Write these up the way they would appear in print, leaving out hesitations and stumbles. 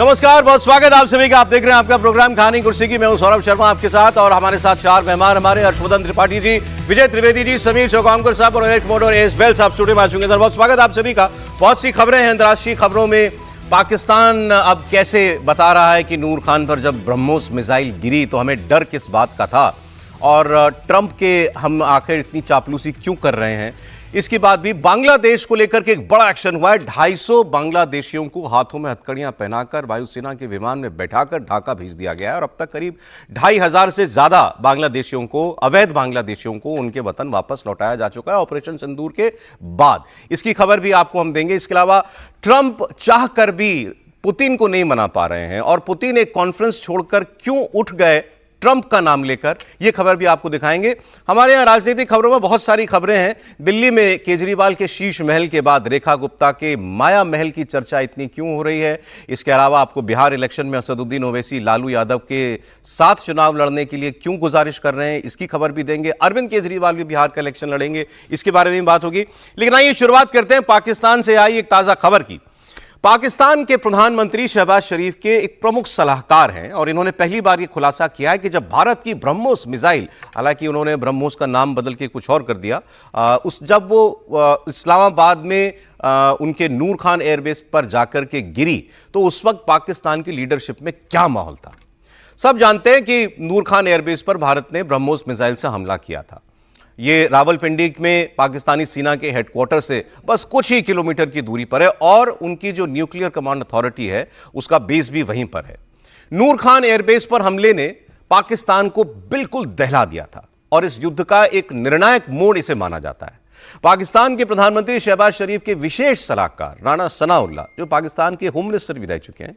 नमस्कार, बहुत स्वागत आप सभी का। आप देख रहे हैं आपका प्रोग्राम कहानी कुर्सी की। मैं हूं सौरभ शर्मा आपके साथ, और हमारे साथ चार मेहमान हमारे हर्षवर्धन त्रिपाठी जी, विजय त्रिवेदी जी, समीर चौकामकर साहब और एरिक मोड और एस बेल साहब स्टूडियो में आ चुके हैं। सर, बहुत स्वागत आप सभी का। बहुत सी खबरें हैं अंतर्राष्ट्रीय खबरों में। पाकिस्तान अब कैसे बता रहा है कि नूर खान पर जब ब्रह्मोस मिसाइल गिरी तो हमें डर किस बात का था, और ट्रंप के हम आखिर इतनी चापलूसी क्यों कर रहे हैं, इसके बाद भी बांग्लादेश को लेकर के एक बड़ा एक्शन हुआ है। 250 बांग्लादेशियों को हाथों में हथकड़ियां पहनाकर वायुसेना के विमान में बैठाकर ढाका भेज दिया गया है, और अब तक करीब 2500 से ज्यादा बांग्लादेशियों को, अवैध बांग्लादेशियों को उनके वतन वापस लौटाया जा चुका है ऑपरेशन सिंदूर के बाद। इसकी खबर भी आपको हम देंगे। इसके अलावा ट्रंप चाहकर भी पुतिन को नहीं मना पा रहे हैं, और पुतिन एक कॉन्फ्रेंस छोड़कर क्यों उठ गए ट्रंप का नाम लेकर, यह खबर भी आपको दिखाएंगे। हमारे यहां राजनीतिक खबरों में बहुत सारी खबरें हैं। दिल्ली में केजरीवाल के शीश महल के बाद रेखा गुप्ता के माया महल की चर्चा इतनी क्यों हो रही है। इसके अलावा आपको बिहार इलेक्शन में असदुद्दीन ओवैसी लालू यादव के साथ चुनाव लड़ने के लिए क्यों गुजारिश कर रहे हैं, इसकी खबर भी देंगे। अरविंद केजरीवाल भी बिहार का इलेक्शन लड़ेंगे, इसके बारे में बात होगी। लेकिन आइए शुरुआत करते हैं पाकिस्तान से आई एक ताजा खबर की। पाकिस्तान के प्रधानमंत्री शहबाज शरीफ के एक प्रमुख सलाहकार हैं, और इन्होंने पहली बार यह खुलासा किया है कि जब भारत की ब्रह्मोस मिसाइल, हालांकि उन्होंने ब्रह्मोस का नाम बदल के कुछ और कर दिया, जब वो इस्लामाबाद में उनके नूर खान एयरबेस पर जाकर के गिरी, तो उस वक्त पाकिस्तान की लीडरशिप में क्या माहौल था। सब जानते हैं कि नूर खान एयरबेस पर भारत ने ब्रह्मोस मिसाइल से हमला किया था। ये रावलपिंडी में पाकिस्तानी सेना के हेडक्वार्टर से बस कुछ ही किलोमीटर की दूरी पर है, और उनकी जो न्यूक्लियर कमांड अथॉरिटी है उसका बेस भी वहीं पर है। नूर खान एयरबेस पर हमले ने पाकिस्तान को बिल्कुल दहला दिया था, और इस युद्ध का एक निर्णायक मोड़ इसे माना जाता है। पाकिस्तान के प्रधानमंत्री शहबाज शरीफ के विशेष सलाहकार राणा सनाउल्लाह, जो पाकिस्तान के होम मिनिस्टर भी रह चुके हैं,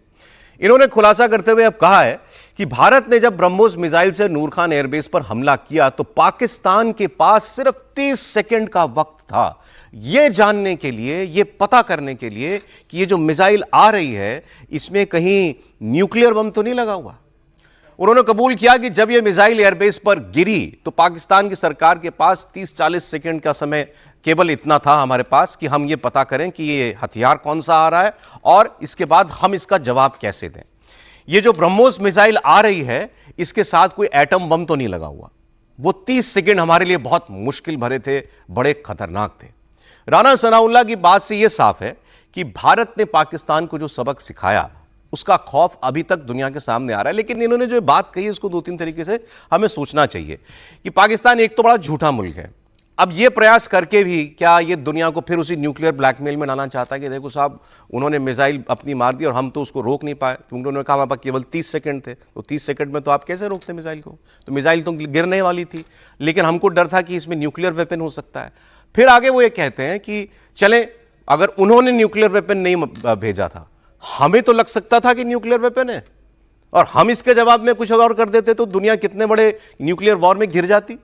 इन्होंने खुलासा करते हुए अब कहा है कि भारत ने जब ब्रह्मोस मिसाइल से नूर खान एयरबेस पर हमला किया तो पाकिस्तान के पास सिर्फ 30 सेकंड का वक्त था यह जानने के लिए, यह पता करने के लिए कि यह जो मिसाइल आ रही है इसमें कहीं न्यूक्लियर बम तो नहीं लगा हुआ। उन्होंने कबूल किया कि जब यह मिसाइल एयरबेस पर गिरी तो पाकिस्तान की सरकार के पास 30-40 सेकंड का समय, केवल इतना था हमारे पास कि हम ये पता करें कि ये हथियार कौन सा आ रहा है, और इसके बाद हम इसका जवाब कैसे दें। ये जो ब्रह्मोस मिसाइल आ रही है इसके साथ कोई एटम बम तो नहीं लगा हुआ। वो 30 सेकंड हमारे लिए बहुत मुश्किल भरे थे, बड़े खतरनाक थे। राणा सनाउल्लाह की बात से यह साफ है कि भारत ने पाकिस्तान को जो सबक सिखाया उसका खौफ अभी तक दुनिया के सामने आ रहा है। लेकिन इन्होंने जो बात कही उसको 2-3 तरीके से हमें सोचना चाहिए कि पाकिस्तान एक तो बड़ा झूठा मुल्क है। अब यह प्रयास करके भी क्या ये दुनिया को फिर उसी न्यूक्लियर ब्लैकमेल में लाना चाहता है कि देखो साहब, उन्होंने मिसाइल अपनी मार दी और हम तो उसको रोक नहीं पाए, क्योंकि उन्होंने कहा हमारे पास केवल 30 सेकंड थे। तो 30 सेकंड में तो आप कैसे रोकते मिसाइल को? तो मिसाइल तो गिरने वाली थी, लेकिन हमको डर था कि इसमें न्यूक्लियर वेपन हो सकता है। फिर आगे वो ये कहते हैं कि चले, अगर उन्होंने न्यूक्लियर वेपन नहीं भेजा था, हमें तो लग सकता था कि न्यूक्लियर वेपन है, और हम इसके जवाब में कुछ और कर देते तो दुनिया कितने बड़े न्यूक्लियर वॉर में घिर जाती।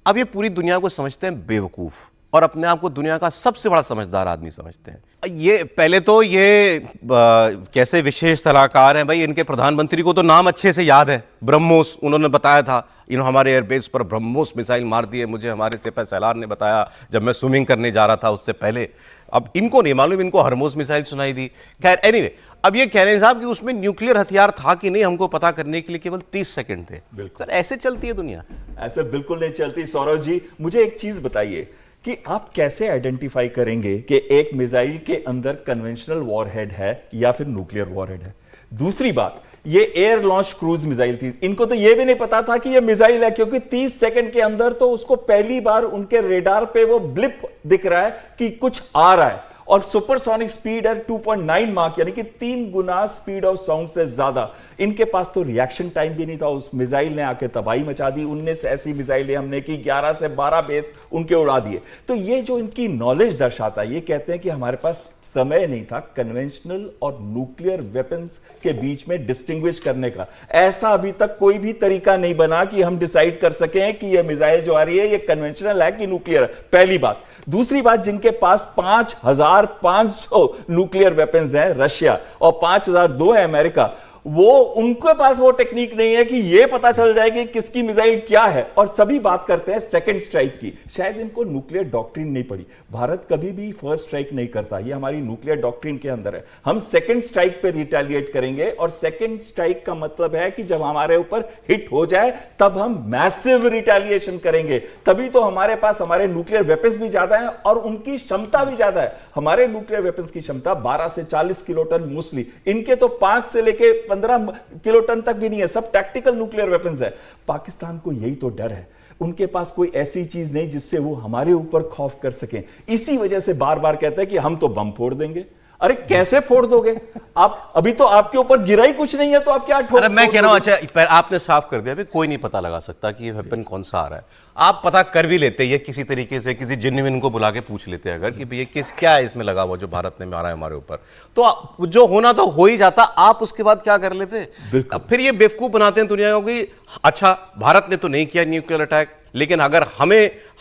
अब ये पूरी दुनिया को समझते हैं बेवकूफ, और अपने आप को दुनिया का सबसे बड़ा समझदार आदमी समझते हैं। ये पहले तो ये कैसे विशेष सलाहकार हैं भाई, इनके प्रधानमंत्री को तो नाम अच्छे से याद है, ब्रह्मोस। उन्होंने बताया था इन्होंने हमारे एयरबेस पर ब्रह्मोस मिसाइल मार दिए, मुझे हमारे सिपह सलार ने बताया जब मैं स्विमिंग करने जा रहा था उससे पहले। अब इनको नहीं मालूम, इनको हरमोस मिसाइल सुनाई दी। खैर एनीवे, अब ये कह रहे हैं साहब कि उसमें न्यूक्लियर हथियार था कि नहीं हमको पता करने के लिए केवल 30 सेकंड थे। सर, ऐसे चलती है दुनिया? ऐसे बिल्कुल नहीं चलती। सौरभ जी, मुझे एक चीज बताइए कि आप कैसे आइडेंटिफाई करेंगे कि एक मिसाइल के अंदर कन्वेंशनल वॉरहेड है या फिर न्यूक्लियर वॉरहेड है? दूसरी बात, ये एयर लॉन्च क्रूज मिसाइल थी, इनको तो ये भी नहीं पता था कि ये मिसाइल है, क्योंकि 30 सेकंड के अंदर तो उसको पहली बार उनके रेडार पे वो ब्लिप दिख रहा है कि कुछ आ रहा है, और सुपरसोनिक स्पीड है 2.9 माक, यानी कि 3 गुना स्पीड ऑफ साउंड से ज्यादा। इनके पास तो रिएक्शन टाइम भी नहीं था, उस मिसाइल ने आके तबाही मचा दी। 19 ऐसी मिसाइलें हमने की, 11 से 12 बेस उनके उड़ा दिए। तो ये जो इनकी नॉलेज दर्शाता है, ये कहते हैं कि हमारे पास समय नहीं था कन्वेंशनल और न्यूक्लियर वेपन्स के बीच में डिस्टिंग्विश करने का। ऐसा अभी तक कोई भी तरीका नहीं बना कि हम डिसाइड कर सकें कि यह मिसाइल जो आ रही है ये कन्वेंशनल है कि न्यूक्लियर है, पहली बात। दूसरी बात, जिनके पास 5500 न्यूक्लियर वेपन्स हैं रशिया, और 5002 है अमेरिका, वो उनके पास वो टेक्निक नहीं है कि ये पता चल जाए कि किसकी मिसाइल क्या है। और सभी बात करते हैं सेकंड स्ट्राइक की, शायद इनको न्यूक्लियर डॉक्ट्रिन नहीं पड़ी। भारत कभी भी फर्स्ट स्ट्राइक नहीं करता, ये हमारी न्यूक्लियर डॉक्ट्रिन के अंदर है। हम सेकंड स्ट्राइक पे रिटेलिएट करेंगे, और सेकंड स्ट्राइक का मतलब है कि जब हमारे ऊपर हिट हो जाए तब हम मैसिव रिटेलिएशन करेंगे। तभी तो हमारे पास हमारे न्यूक्लियर वेपन्स भी ज्यादा है और उनकी क्षमता भी ज्यादा है। हमारे न्यूक्लियर वेपन्स की क्षमता 12 से 40 किलोटन मोस्टली, इनके तो 5 से लेके 15 किलोटन तक भी नहीं है, सब टैक्टिकल न्यूक्लियर वेपन्स है। पाकिस्तान को यही तो डर है, उनके पास कोई ऐसी चीज नहीं जिससे वो हमारे ऊपर खौफ कर सकें। इसी वजह से बार बार कहते हैं कि हम तो बम फोड़ देंगे। अरे कैसे फोड़ दोगे आप? अभी तो आपके ऊपर गिरा ही कुछ नहीं है, तो आप क्या अरे मैं कह रहा हूं, अच्छा आपने साफ कर दिया, कोई नहीं पता लगा सकता कि ये वेपन कौन सा आ रहा है। आप पता कर भी लेते, ये किसी तरीके से किसी जेन्युइन को बुला के पूछ लेते अगर कि भैया क्या है इसमें लगा हुआ जो भारत ने मारा है हमारे ऊपर, तो जो होना तो हो ही जाता। आप उसके बाद क्या कर लेते? फिर ये बेवकूफ बनाते हैं दुनिया को कि अच्छा भारत ने तो नहीं किया न्यूक्लियर अटैक, लेकिन अगर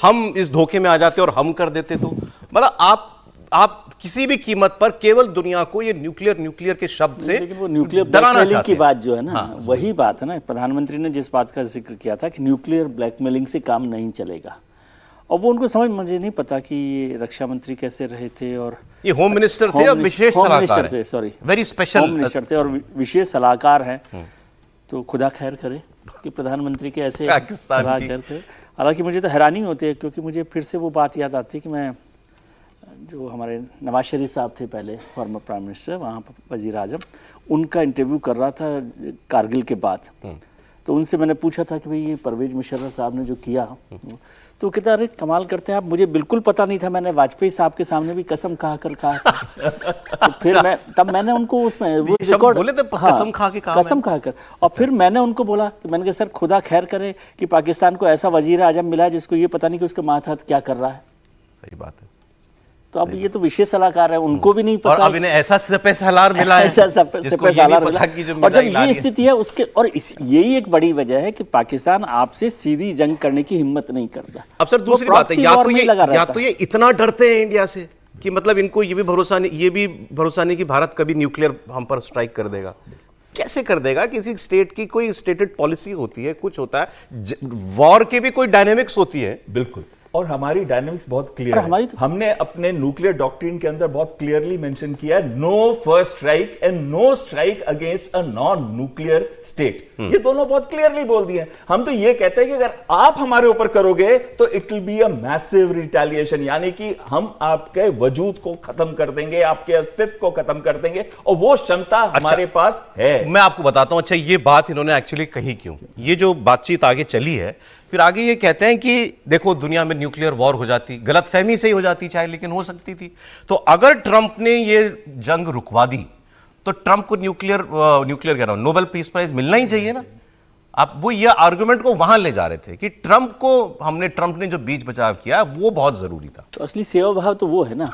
हम इस धोखे में आ जाते और हम कर देते तो, मतलब आप किसी भी कीमत पर केवल दुनिया को ये न्यूक्लियर के शब्द से वो न्यूक्लियर ब्लैकमेलिंग की बात जो है ना, वही बात है ना। प्रधानमंत्री ने जिस बात का जिक्र किया था कि न्यूक्लियर ब्लैकमेलिंग से काम नहीं चलेगा, और वो उनको समझ, मुझे नहीं पता कि ये रक्षा मंत्री कैसे रहे थे, और ये होम मिनिस्टर थे और विशेष सलाहकार थे, sorry very special home minister थे और विशेष सलाहकार हैं। तो खुदा खैर करे कि प्रधानमंत्री के ऐसे सलाह खैर करे। हालांकि मुझे तो हैरानी होती है, क्योंकि मुझे फिर से वो बात याद आती है कि मैं, जो हमारे नवाज शरीफ साहब थे पहले फॉर्मर प्राइम मिनिस्टर, वहाँ पर वजीर आजम, उनका इंटरव्यू कर रहा था कारगिल के बाद। तो उनसे मैंने पूछा था कि भाई ये परवेज मुशर्रफ साहब ने जो किया, तो कहता अरे कमाल करते हैं आप, मुझे बिल्कुल पता नहीं था, मैंने वाजपेयी साहब के सामने भी कसम कहा था। तो फिर मैंने उनको उसमें वो रिकॉर्ड बोले थे, कसम खा के कहा, कसम खा कर। और फिर मैंने उनको बोला कि मैंने कहा सर खुदा खैर करे कि पाकिस्तान को ऐसा वजीर आजम मिला है जिसको ये पता नहीं कि उसके मातहत क्या कर रहा है। सही बात है। तो अब ये तो विशेष सलाहकार है, उनको भी नहीं पता, और अब इन्हें ऐसा सलार मिला है, ऐसा सलार मिला। और जब ये स्थिति है उसके, और यही एक बड़ी वजह है कि पाकिस्तान आपसे सीधी जंग करने की हिम्मत नहीं करता। अब सर दूसरी बात है, या तो ये इतना डरते हैं इंडिया से कि मतलब इनको ये भी भरोसा नहीं कि भारत कभी न्यूक्लियर हम पर स्ट्राइक कर देगा। कैसे कर देगा? किसी स्टेट की कोई स्टेटेड पॉलिसी होती है, कुछ होता है, वॉर के भी कोई डायनेमिक्स होती है। बिल्कुल, और हमारी डायनामिक्स बहुत क्लियर है। हमने अपने न्यूक्लियर डॉक्ट्रिन के अंदर बहुत क्लियरली मेंशन किया है, no first strike and no strike against a non nuclear state. ये दोनों बहुत क्लियरली बोल दिए। हम तो ये कहते हैं कि अगर आप हमारे ऊपर करोगे तो it will be a massive retaliation, यानी कि हम आपके वजूद को खत्म कर देंगे, आपके अस्तित्व को खत्म कर देंगे, और वो क्षमता हमारे पास है। मैं आपको बताता हूं, अच्छा ये बात इन्होंने एक्चुअली कही क्यों, ये जो बातचीत आगे चली है, फिर आगे ये कहते हैं कि देखो दुनिया में न्यूक्लियर वॉर हो जाती, गलतफहमी से ही हो जाती चाहे, लेकिन हो सकती थी। तो अगर ट्रंप ने ये जंग रुकवा दी तो ट्रंप को न्यूक्लियर कह रहा हूं, नोबेल पीस प्राइज मिलना ही चाहिए ना। आप वो ये आर्गुमेंट को वहां ले जा रहे थे कि ट्रंप ने जो बीच बचाव किया वो बहुत जरूरी था। तो असली सेवा भाव तो वो है ना।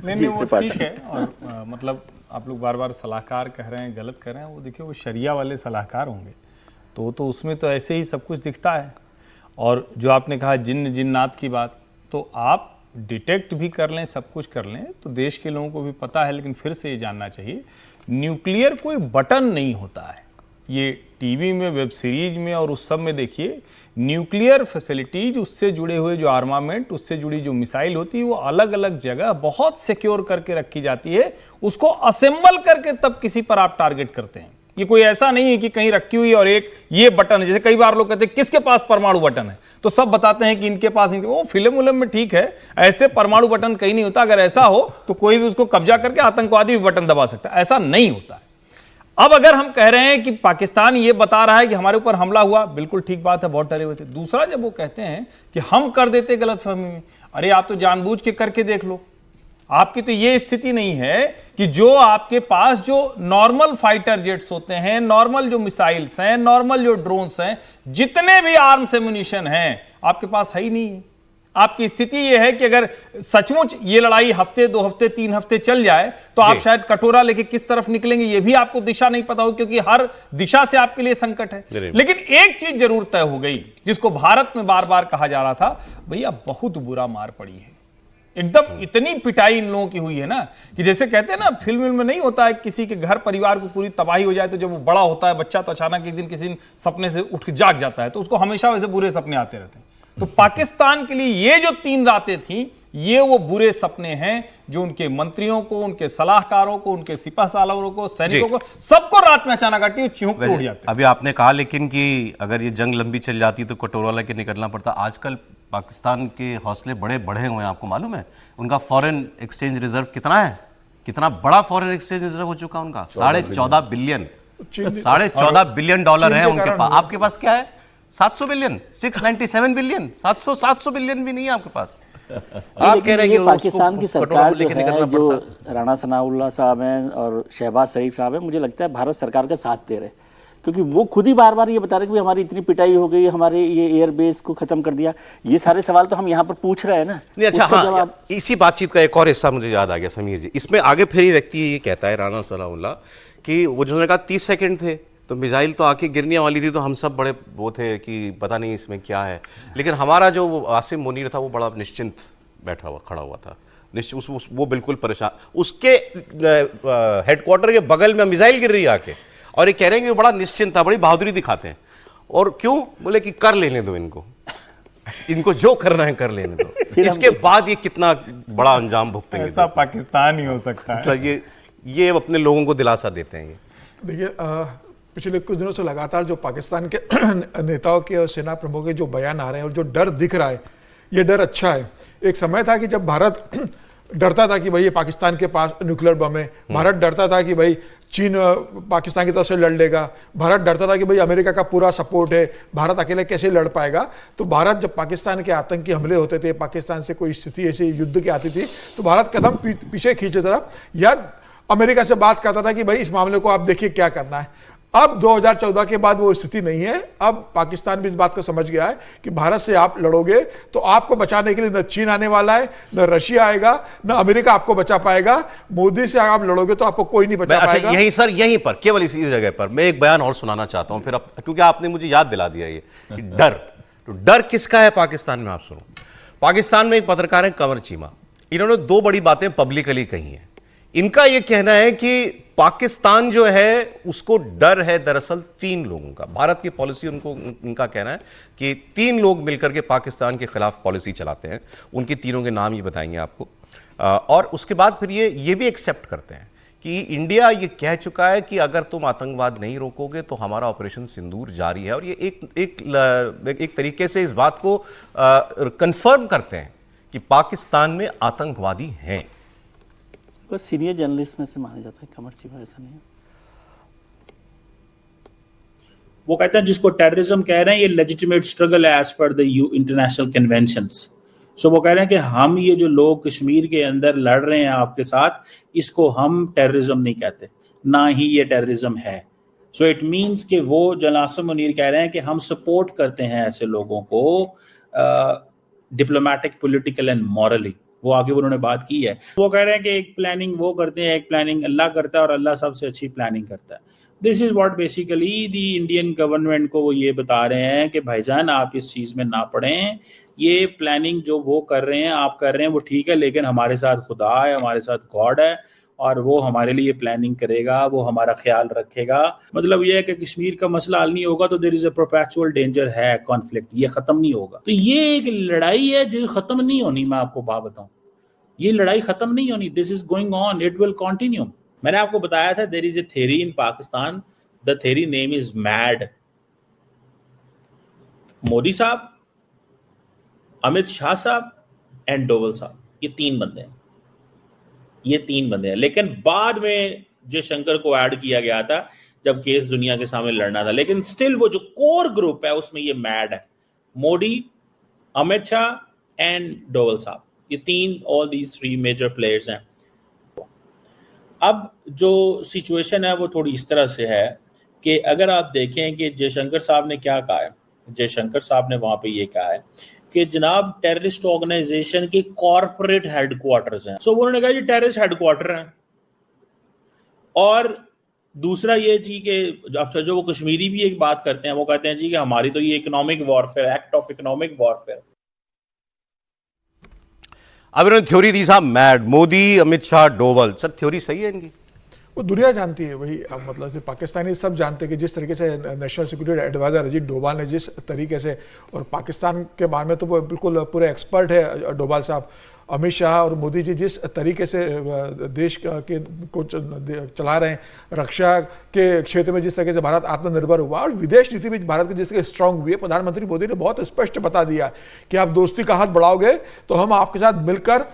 नहीं वो ठीक है। और मतलब आप लोग बार बार सलाहकार कह रहे हैं, गलत कह रहे हैं। वो देखिए वो शरिया वाले सलाहकार होंगे तो उसमें तो ऐसे ही सब कुछ दिखता है। और जो आपने कहा जिन्नात की बात, तो आप डिटेक्ट भी कर लें, सब कुछ कर लें, तो देश के लोगों को भी पता है। लेकिन फिर से ये जानना चाहिए, न्यूक्लियर कोई बटन नहीं होता है। ये टीवी में, वेब सीरीज में और उस सब में देखिए, न्यूक्लियर फैसिलिटीज, उससे जुड़े हुए जो आर्मामेंट, उससे जुड़ी जो मिसाइल होती है, वो अलग अलग जगह बहुत सिक्योर करके रखी जाती है। उसको असेंबल करके तब किसी पर आप टारगेट करते हैं। ये कोई ऐसा नहीं है कि कहीं रखी हुई और एक ये बटन है। जैसे कई बार लोग कहते हैं किसके पास परमाणु बटन है, तो सब बताते हैं कि इनके पास, वो फिल्म में ठीक है, ऐसे परमाणु बटन कहीं नहीं होता। अगर ऐसा हो तो कोई भी उसको कब्जा करके आतंकवादी भी बटन दबा सकता है, ऐसा नहीं होता है। अब अगर हम कह रहे हैं कि पाकिस्तान ये बता रहा है कि हमारे ऊपर हमला हुआ, बिल्कुल ठीक बात है, बहुत डरे हुए थे। दूसरा, जब वो कहते हैं कि हम कर देते गलतफहमी में, अरे आप तो जानबूझ के करके देख लो। आपकी तो ये स्थिति नहीं है कि जो आपके पास जो नॉर्मल फाइटर जेट्स होते हैं, नॉर्मल जो मिसाइल्स हैं, नॉर्मल जो ड्रोन्स हैं, जितने भी आर्म्स एम्युनिशन हैं, आपके पास है ही नहीं। आपकी स्थिति यह है कि अगर सचमुच ये लड़ाई हफ्ते, 2 हफ्ते, 3 हफ्ते चल जाए तो आप शायद कटोरा लेके किस तरफ निकलेंगे ये भी आपको दिशा नहीं पता हो, क्योंकि हर दिशा से आपके लिए संकट है। लेकिन एक चीज जरूर तय हो गई, जिसको भारत में बार बार कहा जा रहा था, भैया बहुत बुरा मार पड़ी है। एकदम इतनी पिटाई इन लोगों की हुई है ना कि जैसे कहते हैं ना फिल्म में नहीं होता है किसी के घर परिवार को पूरी तबाही हो जाए तो जब वो बड़ा होता है बच्चा तो अचानक एक दिन किसी दिन सपने से उठ के जाग जाता है तो उसको हमेशा वैसे बुरे सपने आते रहते हैं। तो पाकिस्तान के लिए ये जो 3 रातें थी ये वो बुरे सपने हैं जो उनके मंत्रियों को, उनके सलाहकारों को, उनके सिपह सालारों को, सैनिकों को, सबको रात में अचानक आती है चिहुक के उड़ जाते। अभी आपने कहा लेकिन कि अगर ये जंग लंबी चल जाती तो कटोरा लेके निकलना पड़ता। आजकल पाकिस्तान के हौसले बड़े बढ़े हुए हैं, आपको मालूम है? उनका फॉरेन एक्सचेंज रिजर्व कितना है? कितना बड़ा फॉरेन एक्सचेंज रिजर्व हो चुका उनका? 14.5 बिलियन, 14.5 बिलियन डॉलर है उनके पास। आपके पास क्या है? 700 बिलियन, 697 बिलियन, 700 बिलियन भी नहीं है आपके पास। आप कह रहे हैं कि पाकिस्तान की सरकार जो है, जो राणा सनाउल्लाह साहब हैं और शहबाज शरीफ साहब हैं, मुझे लगता है भारत सरकार का साथ दे रहे, क्योंकि वो खुद ही बार बार ये बता रहे हैं कि हमारी इतनी पिटाई हो गई, हमारे ये एयरबेस को खत्म कर दिया। ये सारे सवाल तो हम यहाँ पर पूछ रहे हैं ना। नहीं, अच्छा, हाँ, इसी बातचीत का एक और हिस्सा मुझे याद आ गया समीर जी। इसमें आगे फिर ये व्यक्ति ये कहता है राणा सनाउल्लाह कि वो जिन्होंने कहा 30 सेकंड थे तो मिसाइल तो आके गिरने वाली थी तो हम सब बड़े वो थे कि पता नहीं इसमें क्या है, लेकिन हमारा जो आसिम मुनीर था वो बड़ा निश्चिंत बैठा हुआ खड़ा हुआ था, वो बिल्कुल परेशान। उसके हेडक्वार्टर के बगल में मिसाइल गिर रही है आके और ये कह रहे हैं कि बड़ा निश्चिंत था, बड़ी बहादुरी दिखाते हैं। और क्यों? बोले कि कर लेने दो इनको, इनको जो करना है कर लेने दो। इसके बाद ये कितना बड़ा अंजाम भुगतेंगे? ऐसा पाकिस्तान ही हो सकता है। तो ये अपने लोगों को दिलासा देते हैं। देखिए, पिछले कुछ दिनों से लगातार जो पाकिस्तान के नेताओं के और सेना प्रमुखों के जो बयान आ रहे हैं और जो डर दिख रहा है, ये डर अच्छा है। एक समय था कि जब भारत डरता था कि भाई ये पाकिस्तान के पास न्यूक्लियर बम है, भारत डरता था कि भाई चीन पाकिस्तान की तरफ से लड़ लेगा, भारत डरता था कि भाई अमेरिका का पूरा सपोर्ट है, भारत अकेले कैसे लड़ पाएगा। तो भारत जब पाकिस्तान के आतंकी हमले होते थे, पाकिस्तान से कोई स्थिति ऐसी युद्ध की आती थी, तो भारत कदम पीछे खींचता था या अमेरिका से बात करता था कि भाई इस मामले को आप देखिए क्या करना है। अब 2014 के बाद वो स्थिति नहीं है। अब पाकिस्तान भी इस बात को समझ गया है कि भारत से आप लड़ोगे तो आपको बचाने के लिए न चीन आने वाला है, न रशिया आएगा, न अमेरिका आपको बचा पाएगा। मोदी से आप लड़ोगे तो आपको कोई नहीं बचा पाएगा। यहीं सर, यहीं पर केवल इसी जगह पर मैं एक बयान और सुनाना चाहता हूं, फिर क्योंकि आपने मुझे याद दिला दिया ये कि डर किसका है पाकिस्तान में। आप सुनो, पाकिस्तान में एक पत्रकार है कंवर चीमा, इन्होंने 2 बड़ी बातें पब्लिकली कही हैं। इनका यह कहना है कि पाकिस्तान जो है उसको डर है दरअसल 3 लोगों का। भारत की पॉलिसी उनका कहना है कि 3 लोग मिलकर के पाकिस्तान के खिलाफ पॉलिसी चलाते हैं। उनके तीनों के नाम ये बताएंगे आपको। और उसके बाद फिर ये भी एक्सेप्ट करते हैं कि इंडिया ये कह चुका है कि अगर तुम आतंकवाद नहीं रोकोगे तो हमारा ऑपरेशन सिंदूर जारी है। और ये एक तरीके से इस बात को कंफर्म करते हैं कि पाकिस्तान में आतंकवादी हैं। बस सीनियर जर्नलिस्ट में से माना जाता है कमर चीमा, ऐसा नहीं है। वो कहते हैं जिसको टेररिज्म कह रहे हैं ये लेजिटिमेट स्ट्रगल है as per the international conventions. So वो कह रहे हैं कि हम ये जो लोग कश्मीर के अंदर लड़ रहे हैं आपके साथ, इसको हम टेररिज्म नहीं कहते, ना ही ये टेररिज्म है। सो इट मीन्स कि वो जनासम मुनीर कह रहे हैं कि हम सपोर्ट करते हैं ऐसे लोगों को डिप्लोमेटिक, पॉलिटिकल एंड मॉरली। वो आगे उन्होंने बात की है। वो कह रहे हैं कि एक प्लानिंग वो करते हैं, एक प्लानिंग अल्लाह करता है और अल्लाह सबसे अच्छी प्लानिंग करता है। This is what basically the Indian government को वो ये बता रहे हैं कि भाईजान आप इस चीज़ में ना पड़ें, ये प्लानिंग जो वो कर रहे हैं, आप कर रहे हैं वो ठीक है, लेकिन हमारे साथ खुदा है, हमारे साथ गॉड है और वो हमारे लिए प्लानिंग करेगा, वो हमारा ख्याल रखेगा। मतलब ये है कि कश्मीर का मसला हल नहीं होगा तो there is a perpetual danger है, कॉन्फ्लिक्ट, ये खत्म नहीं होगा। तो ये एक लड़ाई है जो खत्म नहीं होनी। मैं आपको बात बताऊं, ये लड़ाई खत्म नहीं होनी। This is going on, it will continue. मैंने आपको बताया था there is a theory in Pakistan, the theory name is MAD. Modi साहब, अमित शाह साहब एंड डोवल साहब, ये 3 बंदे हैं, ये 3 बंदे हैं। लेकिन बाद में जयशंकर को ऐड किया गया था जब केस दुनिया के सामने लड़ना था, लेकिन स्टिल वो जो कोर ग्रुप है उसमें ये मैड है। मोदी, अमित शाह एंड डोवल साहब, ये 3, ऑल दीज 3 मेजर प्लेयर्स हैं। अब जो सिचुएशन है वो थोड़ी इस तरह से है कि अगर आप देखें कि जयशंकर साहब ने क्या कहा है, जयशंकर साहब ने वहां पे ये कहा है कि जनाब टेररिस्ट ऑर्गेनाइजेशन के कॉर्पोरेट हेडक्वार्टर्स हैं। सो उन्होंने कहा जी टेररिस्ट हेडक्वार्टर हैं। और दूसरा ये जी कि अब जो वो कश्मीरी भी एक बात करते हैं, वो कहते हैं जी कि हमारी तो ये economic warfare, act of economic warfare. अब इन्होंने थ्योरी दी साहब mad, Modi, Amit Shah, Doval. Sir theory सही है इनकी? वो दुनिया जानती है वही, अब मतलब से पाकिस्तानी सब जानते हैं कि जिस तरीके से national security advisor Ajit Doval ने जिस तरीके से, और पाकिस्तान के बारे में तो वो बिल्कुल पूरे एक्सपर्ट है डोभाल साहब, अमित शाह और मोदी जी जिस तरीके से देश के को चला रहे हैं, रक्षा के क्षेत्र में जिस तरीके से भारत आत्मनिर्भर हुआ और विदेश नीति में भारत की जिस तरह स्ट्रांग हुई है, प्रधानमंत्री मोदी ने बहुत स्पष्ट बता दिया कि आप दोस्ती का हाथ बढ़ाओगे तो हम आपके साथ मिलकर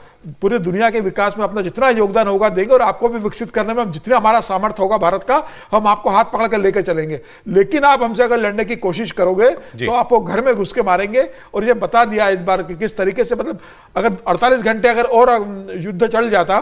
पूरी दुनिया के विकास में अपना जितना योगदान होगा देंगे, और आपको भी विकसित करने में जितना हमारा सामर्थ्य होगा भारत का, हम आपको हाथ पकड़ कर लेकर चलेंगे। लेकिन आप हमसे अगर लड़ने की कोशिश करोगे तो आपको घर में घुस के मारेंगे। और ये बता दिया इस बार कि किस तरीके से, मतलब अगर 48 घंटे अगर और युद्ध चल जाता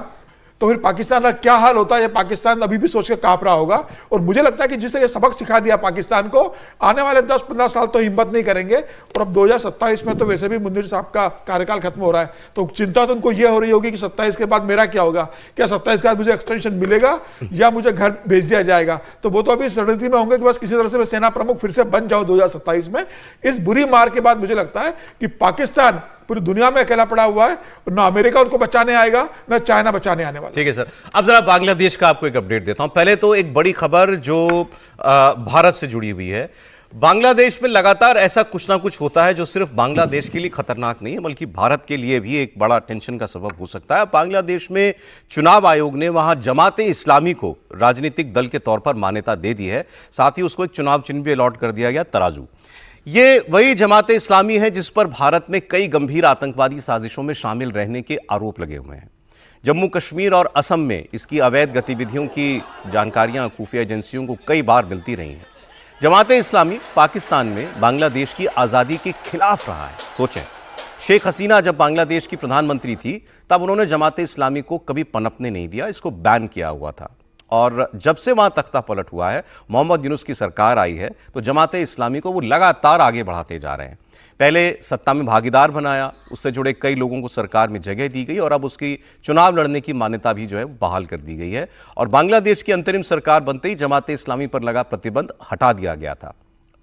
तो फिर पाकिस्तान का क्या हाल होता है, ये पाकिस्तान अभी भी सोच के कांप रहा होगा। और मुझे लगता है कि जिससे ये सबक सिखा दिया पाकिस्तान को, आने वाले 10-15 साल तो हिम्मत नहीं करेंगे। और अब 2027 में तो वैसे भी मुनीर साहब का कार्यकाल खत्म हो रहा है, तो चिंता तो उनको ये हो रही होगी कि 27 के बाद मेरा क्या होगा, क्या 27 के बाद मुझे एक्सटेंशन मिलेगा या मुझे घर भेज दिया जाएगा। तो वो तो अभी रणनीति में होंगे कि बस किसी तरह से मैं सेना प्रमुख फिर से बन जाऊं 2027 में। इस बुरी मार के बाद मुझे लगता है कि पाकिस्तान पूरी दुनिया में अकेला पड़ा हुआ है, ना अमेरिका उनको बचाने आएगा, ना चाइना बचाने आने वाला। ठीक है सर, अब जरा बांग्लादेश का आपको एक अपडेट देता हूं। पहले तो एक बड़ी खबर जो भारत से जुड़ी हुई है। बांग्लादेश में लगातार ऐसा कुछ ना कुछ होता है जो सिर्फ बांग्लादेश के लिए खतरनाक नहीं है, बल्कि भारत के लिए भी एक बड़ा टेंशन का सबब हो सकता है। बांग्लादेश में चुनाव आयोग ने वहां जमाते इस्लामी को राजनीतिक दल के तौर पर मान्यता दे दी है, साथ ही उसको एक चुनाव चिन्ह भी अलॉट कर दिया गया, तराजू। ये वही जमाते इस्लामी है जिस पर भारत में कई गंभीर आतंकवादी साजिशों में शामिल रहने के आरोप लगे हुए हैं। जम्मू कश्मीर और असम में इसकी अवैध गतिविधियों की जानकारियां खुफिया एजेंसियों को कई बार मिलती रही हैं। जमाते इस्लामी पाकिस्तान में बांग्लादेश की आज़ादी के खिलाफ रहा है। सोचें, शेख हसीना जब बांग्लादेश की प्रधानमंत्री थी तब उन्होंने जमाते इस्लामी को कभी पनपने नहीं दिया, इसको बैन किया हुआ था। और जब से वहां तख्ता पलट हुआ है, मोहम्मद यूनुस की सरकार आई है, तो जमाते इस्लामी को वो लगातार आगे बढ़ाते जा रहे हैं। पहले सत्ता में भागीदार बनाया, उससे जुड़े कई लोगों को सरकार में जगह दी गई और अब उसकी चुनाव लड़ने की मान्यता भी जो है बहाल कर दी गई है। और बांग्लादेश की अंतरिम सरकार बनते ही जमाते इस्लामी पर लगा प्रतिबंध हटा दिया गया था।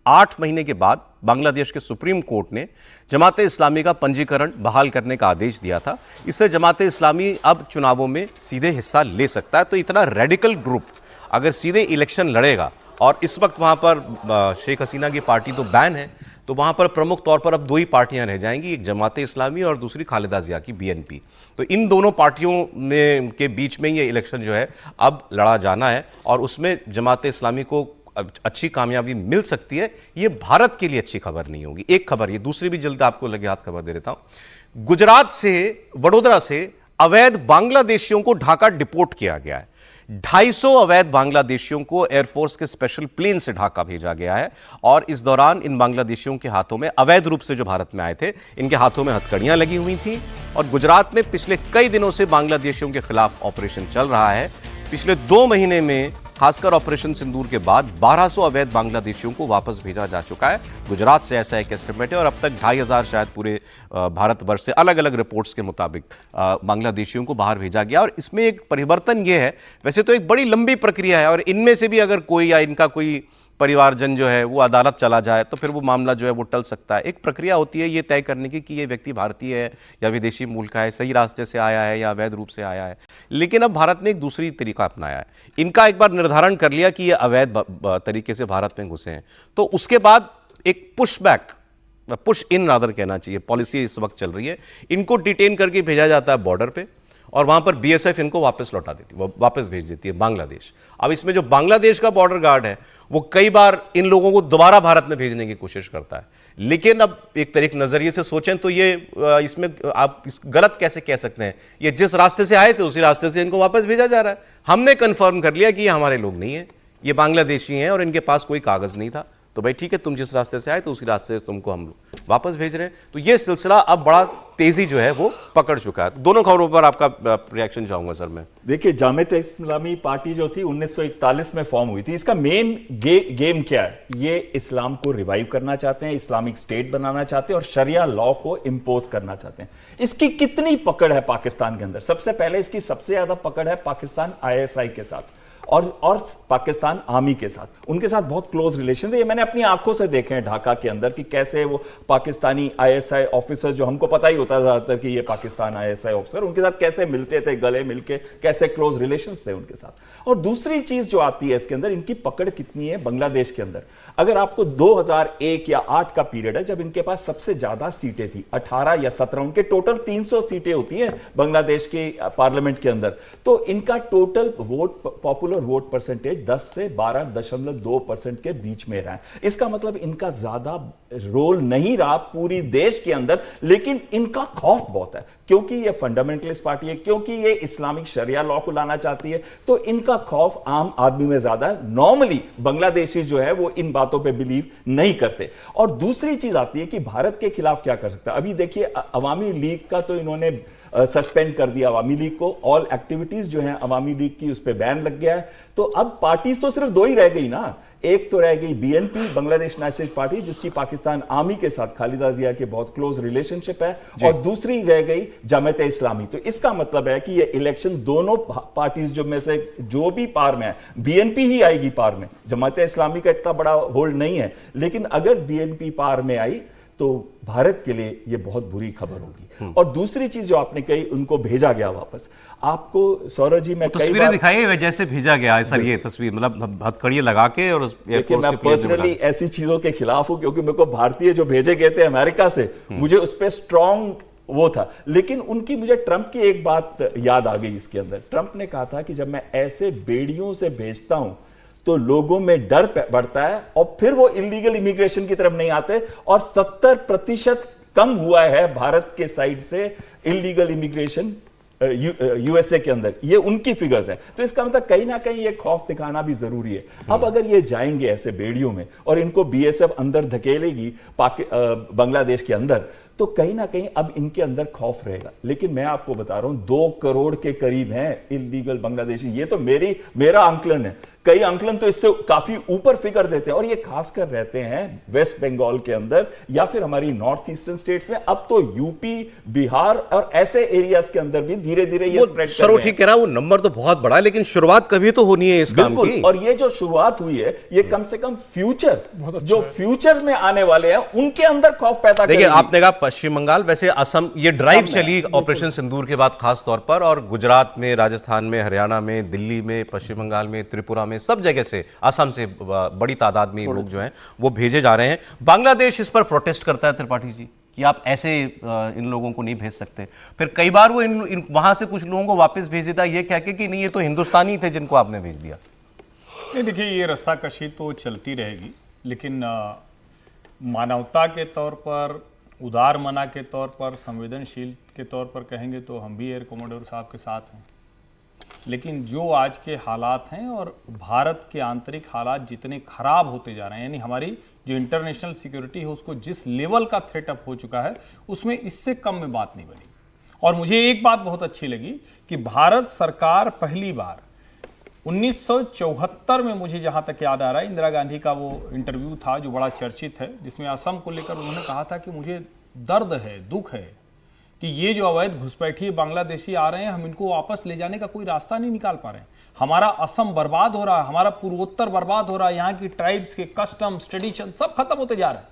8 महीने के बाद बांग्लादेश के सुप्रीम कोर्ट ने जमाते इस्लामी का पंजीकरण बहाल करने का आदेश दिया था। इससे जमाते इस्लामी अब चुनावों में सीधे हिस्सा ले सकता है। तो इतना रेडिकल ग्रुप अगर सीधे इलेक्शन लड़ेगा, और इस वक्त वहां पर शेख हसीना की पार्टी तो बैन है, तो वहां पर प्रमुख तौर पर अब 2 ही पार्टियां रह जाएंगी, एक जमाते इस्लामी और दूसरी खालिदा जिया की BNP। तो इन दोनों पार्टियों में के बीच में ये इलेक्शन जो है अब लड़ा जाना है, और उसमें जमाते इस्लामी को अच्छी कामयाबी मिल सकती है। ये भारत के लिए अच्छी खबर नहीं होगी। एक खबर, ये दूसरी भी जल्द आपको लगे हाथ खबर दे देता हूं। गुजरात से, वडोदरा से अवैध बांग्लादेशियों को ढाका डिपोर्ट किया गया है। 250 अवैध बांग्लादेशियों को एयरफोर्स के स्पेशल प्लेन से ढाका भेजा गया है। और इस दौरान इन बांग्लादेशियों के हाथों में, अवैध रूप से जो भारत में आए थे, इनके हाथों में हथकड़ियां लगी हुई थी। और गुजरात में पिछले कई दिनों से बांग्लादेशियों के खिलाफ ऑपरेशन चल रहा है। पिछले 2 महीने में, खासकर ऑपरेशन सिंदूर के बाद, 1200 अवैध बांग्लादेशियों को वापस भेजा जा चुका है गुजरात से, ऐसा एक एस्टिमेट है। और अब तक 2500 शायद पूरे भारतवर्ष से अलग अलग रिपोर्ट्स के मुताबिक बांग्लादेशियों को बाहर भेजा गया। और इसमें एक परिवर्तन यह है, वैसे तो एक बड़ी लंबी प्रक्रिया है, और इनमें से भी अगर कोई या इनका कोई परिवारजन जो है वो अदालत चला जाए तो फिर वो मामला जो है वो टल सकता है। एक प्रक्रिया होती है ये तय करने की कि ये व्यक्ति भारतीय है या विदेशी मूल का है, सही रास्ते से आया है या अवैध रूप से आया है। लेकिन अब भारत ने एक दूसरी तरीका अपनाया है। इनका एक बार निर्धारण कर लिया कि ये अवैध तरीके से भारत में घुसे हैं, तो उसके बाद एक पुश इन रादर कहना चाहिए, पॉलिसी इस वक्त चल रही है। इनको डिटेन करके भेजा जाता है बॉर्डर पे, और वहां पर BSF इनको वापस लौटा देती है, वापस भेज देती है बांग्लादेश। अब इसमें जो बांग्लादेश का बॉर्डर गार्ड है वो कई बार इन लोगों को दोबारा भारत में भेजने की कोशिश करता है। लेकिन अब एक नजरिए से सोचें तो ये इसमें आप गलत कैसे कह सकते हैं, ये जिस रास्ते से आए थे उसी रास्ते से इनको वापस भेजा जा रहा है। हमने कंफर्म कर लिया कि ये हमारे लोग नहीं है, ये बांग्लादेशी हैं और इनके पास कोई कागज नहीं था, तो भाई ठीक है, तुम जिस रास्ते से आए तो उसी रास्ते से तुमको हम वापस भेज रहे हैं। तो ये सिलसिला अब बड़ा तेजी जो है वो पकड़ चुका है। दोनों खबरों पर आपका रिएक्शन चाहूंगा सर मैं। देखिए, जामियत इस्लामी पार्टी जो थी 1941 में फॉर्म हुई थी। इसका मेन गेम क्या है? ये इस्लाम को रिवाइव करना चाहते हैं, इस्लामिक स्टेट बनाना चाहते हैं और शरिया लॉ को इंपोज करना चाहते हैं। इसकी कितनी पकड़ है पाकिस्तान के अंदर? सबसे पहले इसकी सबसे ज्यादा पकड़ है पाकिस्तान ISI के साथ, और पाकिस्तान आर्मी के साथ, उनके साथ बहुत क्लोज रिलेशन है। ये मैंने अपनी आंखों से देखे हैं ढाका के अंदर कि कैसे वो पाकिस्तानी आईएसआई ऑफिसर, जो हमको पता ही होता है ज्यादातर कि ये पाकिस्तान आईएसआई ऑफिसर, उनके साथ कैसे मिलते थे, गले मिलके कैसे क्लोज रिलेशंस थे उनके साथ। और दूसरी चीज जो आती है इसके अंदर, इनकी पकड़ कितनी है बांग्लादेश के अंदर। अगर आपको 2001 या 8 का पीरियड है जब इनके पास सबसे ज्यादा सीटें थी, 18 या 17, उनके टोटल 300 सीटें होती हैं बांग्लादेश के पार्लियामेंट के अंदर, तो इनका total vote, popular vote percentage 10 से 12.2% के बीच में रहा है। इसका मतलब इनका ज्यादा रोल नहीं रहा पूरी देश के अंदर, लेकिन इनका खौफ बहुत है क्योंकि ये फंडामेंटलिस्ट पार्टी है, क्योंकि ये इस्लामिक शरिया लॉ को लाना चाहती है, तो इनका खौफ आम आदमी में ज्यादा है। नॉर्मली बांग्लादेशी जो है वो इन बातों पे बिलीव नहीं करते। और दूसरी चीज आती है कि भारत के खिलाफ क्या कर सकता है। अभी देखिए अवामी लीग का तो इन्होंने सस्पेंड कर दिया अवामी लीग को, ऑल एक्टिविटीज जो है अवामी लीग की उस पर बैन लग गया है। तो अब पार्टीज तो सिर्फ 2 ही रह गई ना, एक तो रह गई बीएनपी, बांग्लादेश नेशनलिस्ट पार्टी, जिसकी पाकिस्तान आर्मी के साथ खालिदा जिया के बहुत क्लोज रिलेशनशिप है, और दूसरी रह गई जमात इस्लामी। तो इसका मतलब है कि ये इलेक्शन दोनों पार्टीज जो में से जो भी पार में है, बीएनपी ही आएगी पार में, जमात इस्लामी का इतना बड़ा होल्ड नहीं है, लेकिन अगर बीएनपी पार में आई तो भारत के लिए यह बहुत बुरी खबर होगी। और दूसरी चीज जो आपने कही, उनको भेजा गया वापस। आपको सौरभ जी, मैं तस्वीरें दिखाई जैसे भेजा गया है सर, ये तस्वीर मतलब हथकड़ियां लगा के, और देखिए मैं पर्सनली ऐसी चीजों के खिलाफ हूं क्योंकि मेरे को भारतीय जो भेजे गए थे अमेरिका से, मुझे उस पर स्ट्रॉन्ग वो था। लेकिन उनकी मुझे ट्रंप की एक बात याद आ गई इसके अंदर। ट्रंप ने कहा था कि जब मैं ऐसे बेड़ियों से भेजता हूं तो लोगों में डर बढ़ता है और फिर वो इलीगल इमिग्रेशन की तरफ नहीं आते, और 70% कम हुआ है भारत के साइड से इलीगल इमिग्रेशन यूएसए के अंदर। ये उनकी फिगर्स हैं। तो इसका मतलब कहीं ना कहीं ये खौफ दिखाना भी जरूरी है। अब अगर ये जाएंगे ऐसे बेड़ियों में और इनको बीएसएफ अंदर धकेलेगी बांग्लादेश के अंदर, तो कहीं ना कहीं अब इनके अंदर खौफ रहेगा। लेकिन मैं आपको बता रहा हूं 2 करोड़ के करीब हैं इलीगल बांग्लादेशी। ये तो मेरा आंकलन है, कई आंकलन तो इससे काफी ऊपर फिगर देते हैं, और ये खासकर रहते हैं वेस्ट बंगाल के अंदर या फिर हमारी नॉर्थ ईस्टर्न स्टेट्स में। अब तो यूपी, बिहार और ऐसे एरियाज के अंदर भी धीरे धीरे ये स्प्रेड कर रहे हैं। ठीक कह रहा हूं, नंबर तो बहुत बड़ा है, लेकिन शुरुआत कभी तो होनी है इस काम की। और ये जो शुरुआत हुई है, ये कम से कम फ्यूचर, जो फ्यूचर में आने वाले हैं उनके अंदर खौफ पैदा करेगी। देखिए आपने कहा पश्चिम बंगाल, वैसे असम, ये ड्राइव चली ऑपरेशन सिंदूर के बाद खास तौर पर, और गुजरात में, राजस्थान में, हरियाणा में, दिल्ली में, पश्चिम बंगाल में, त्रिपुरा में, सब जगह से, असम से बड़ी तादाद में लोग जो हैं वो भेजे जा रहे हैं। बांग्लादेश इस पर प्रोटेस्ट करता है त्रिपाठी जी कि आप ऐसे इन लोगों को नहीं भेज सकते। फिर कई बार वो वहां से कुछ लोगों को वापस भेज देता है ये कह के कि नहीं, ये तो हिंदुस्तानी थे जिनको आपने भेज दिया। नहीं, देखिए ये रस्साकशी तो चलती रहेगी, लेकिन मानवता के तौर पर, उदार मना के तौर पर, संवेदनशील के तौर पर कहेंगे तो हम भी एयर कमोडोर साहब के साथ हैं। लेकिन जो आज के हालात हैं और भारत के आंतरिक हालात जितने खराब होते जा रहे हैं, यानी हमारी जो इंटरनेशनल सिक्योरिटी है उसको जिस लेवल का थ्रेट अप हो चुका है, उसमें इससे कम में बात नहीं बनी। और मुझे एक बात बहुत अच्छी लगी कि भारत सरकार पहली बार 1974 में, मुझे जहां तक याद आ रहा है, इंदिरा गांधी का वो इंटरव्यू था जो बड़ा चर्चित है, जिसमें असम को लेकर उन्होंने कहा था कि मुझे दर्द है, दुख है कि ये जो अवैध घुसपैठिए बांग्लादेशी आ रहे हैं, हम इनको वापस ले जाने का कोई रास्ता नहीं निकाल पा रहे हैं। हमारा असम बर्बाद हो रहा है, हमारा पूर्वोत्तर बर्बाद हो रहा है, यहाँ की ट्राइब्स के कस्टम्स, ट्रेडिशन सब खत्म होते जा रहे हैं।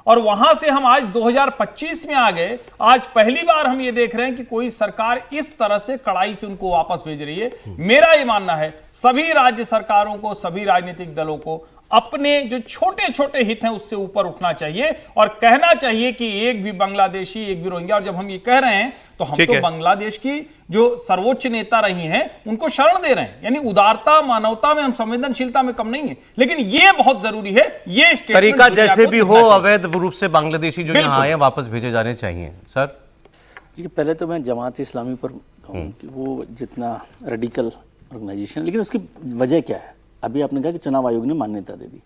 और वहां से हम आज 2025 में आ गए। आज पहली बार हम ये देख रहे हैं कि कोई सरकार इस तरह से कड़ाई से उनको वापस भेज रही है। मेरा ये मानना है सभी राज्य सरकारों को, सभी राजनीतिक दलों को अपने जो छोटे छोटे हित हैं उससे ऊपर उठना चाहिए और कहना चाहिए कि एक भी बांग्लादेशी, एक भी रोहिंग्या। और जब हम ये कह रहे हैं तो हम तो बांग्लादेश की जो सर्वोच्च नेता रही हैं उनको शरण दे रहे हैं, यानी उदारता, मानवता में हम, संवेदनशीलता में कम नहीं है। लेकिन ये बहुत जरूरी है, ये तरीका जैसे भी हो, अवैध रूप से बांग्लादेशी जो यहाँ आए वापस भेजे जाने चाहिए। सर देखिए, पहले तो मैं जमात इस्लामी पर कहूँ कि वो जितना रेडिकल ऑर्गेनाइजेशन, लेकिन उसकी वजह क्या है? अभी आपने कहा कि चुनाव आयोग ने मान्यता दे दी,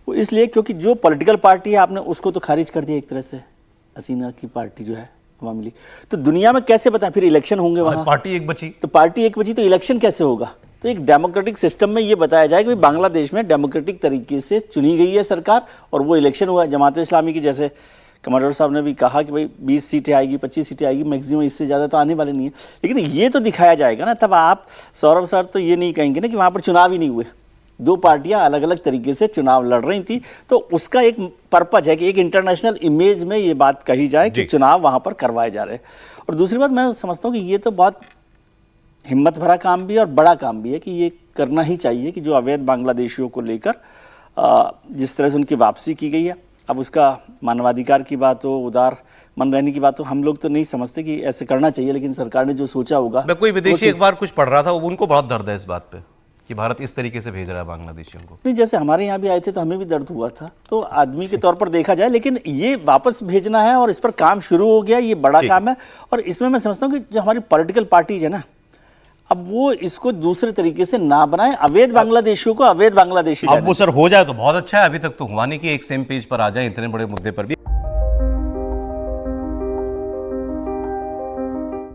वो इसलिए क्योंकि जो पॉलिटिकल पार्टी है आपने उसको तो खारिज कर दिया एक तरह से, हसीना की पार्टी जो है अवामी लीग। तो दुनिया में कैसे बताएं, फिर इलेक्शन होंगे वहाँ, पार्टी एक बची तो इलेक्शन कैसे होगा? तो एक डेमोक्रेटिक सिस्टम में ये बताया जाए कि बांग्लादेश में डेमोक्रेटिक तरीके से चुनी गई है सरकार और वो इलेक्शन हुआ। जमात इस्लामी की जैसे कमांडर साहब ने भी कहा कि भाई 20 सीटें आएगी, 25 सीटें आएगी मैक्सिमम, इससे ज़्यादा तो आने वाली नहीं है। लेकिन ये तो दिखाया जाएगा ना, तब आप सौरभ सर तो ये नहीं कहेंगे ना कि वहाँ पर चुनाव ही नहीं हुए। दो पार्टियां अलग अलग तरीके से चुनाव लड़ रही थी, तो उसका एक पर्पज है कि एक इंटरनेशनल इमेज में ये बात कही जाए कि चुनाव वहाँ पर करवाए जा रहे हैं। और दूसरी बात मैं समझता हूँ कि ये तो बहुत हिम्मत भरा काम भी है और बड़ा काम भी है कि ये करना ही चाहिए कि जो अवैध बांग्लादेशियों को लेकर जिस तरह से उनकी वापसी की गई है, अब उसका मानवाधिकार की बात हो, उदार मन रहने की बात हो, हम लोग तो नहीं समझते कि ऐसे करना चाहिए, लेकिन सरकार ने जो सोचा होगा। मैं कोई विदेशी एक बार कुछ पढ़ रहा था, उनको बहुत दर्द है इस बात पे कि भारत इस तरीके से भेज रहा है बांग्लादेशियों को। नहीं, जैसे हमारे यहाँ भी आए थे तो हमें भी दर्द हुआ था, तो आदमी के तौर पर देखा जाए, लेकिन ये वापस भेजना है और इस पर काम शुरू हो गया, ये बड़ा काम है। और इसमें मैं समझता हूँ कि जो हमारी पॉलिटिकल पार्टीज है ना, अब वो इसको दूसरे तरीके से ना बनाए, अवैध बांग्लादेशियों को अवैध बांग्लादेशी। अब वो सर हो जाए तो बहुत अच्छा है, अभी तक तो हुआ नहीं कि एक सेम पेज पर आ जाए इतने बड़े मुद्दे पर भी।